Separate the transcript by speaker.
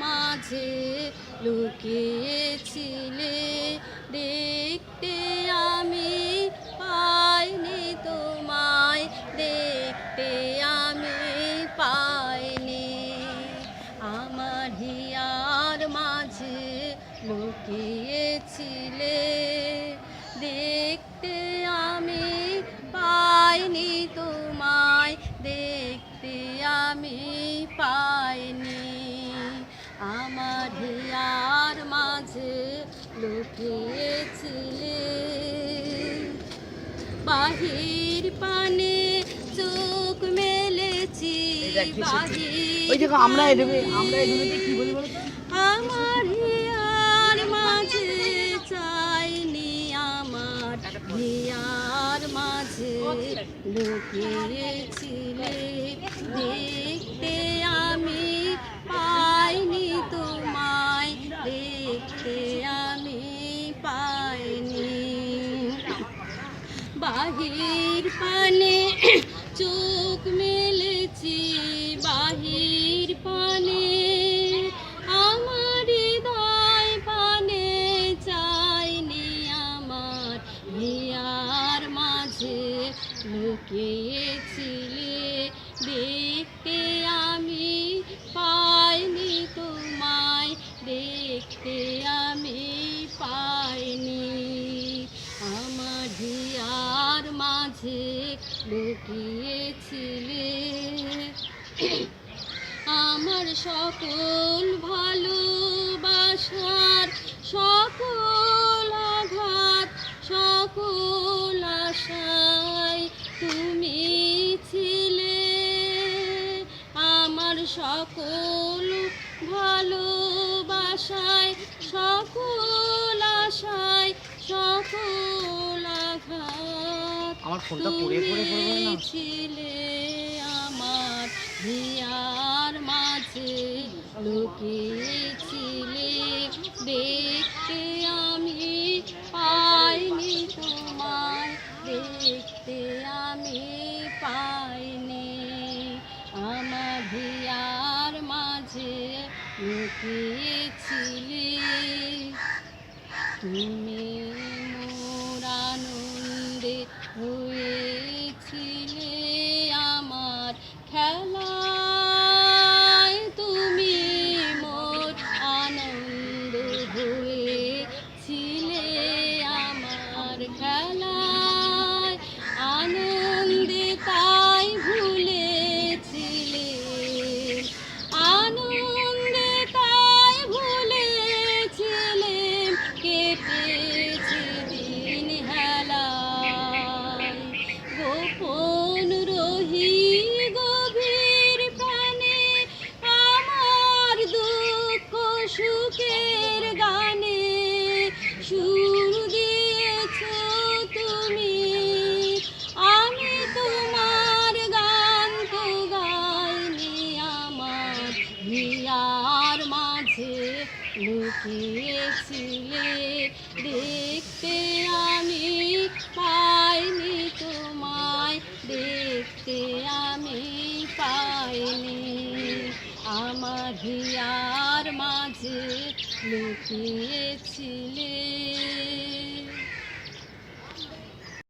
Speaker 1: মাঝে লুকিয়েছিলে, দেখতে আমি পাইনি তোমায়, দেখতে আমি পাইনি। আমার হিয়ার মাঝে লুকিয়েছিলে, দেখতে আমি পাইনি তোমায়, দেখতে আমি পাইনি। আমার হিয়ার মাঝে লুকিয়েছিলে, বাহির পানে চোখ মেলেছি, বাহির আমার হিয়ার মাঝে চাইনি, আমার হিয়ার মাঝে লুকিয়েছিলে, দেখতে আমি পাইনি তোমায়, দেখতে আমি পাইনি। বাহির পানে চোখ মেলেছি, বাহির পানে আমার হৃদয় পানে চাইনি, আমার হিয়ার মাঝে লুকিয়েছিলে, দেখতে আমি পাইনি তোমায়, দেখতে আমি পাইনি। আমার হিয়ার মাঝে লুকিয়েছিলে, আমার সকল ভালোবাসার সকল আঘাত সকল আশায় তুমি ছিলে, আমার সকল ভালোবাসায় সকল আশায় সকল আঘাত তুমি ছিলে, আমার হিয়ার মাঝে লুকিয়েছিলে, দেখতে আমি পাইনি তোমায়, দেখতে আমি পাইনি। আমার হিয়ার মাঝে লুকিয়েছিলে, তুমি মোর আনন্দে হয়েছিলে, আমার খেলায় তুমি মোর আনন্দ হয়েছিলে, আমার খেলায় আনন্দে তাই ভুলেছিলে, আনন্দে তাই ভুলেছিলে, কেটেছে দিন হেলায়, গোপন রহি গভীর প্রাণে, আমার দুঃখ সুখের গানে সুর দিয়েছ তুমি, আমি তোমার গান তো গাইনি, আমার হিয়ার মাঝে লুকিয়েছিলে, দেখতে আমি পাইনি তোমায়, দেখতে আমি পাইনি। আমার হিয়ার মাঝে লুকিয়েছিলে।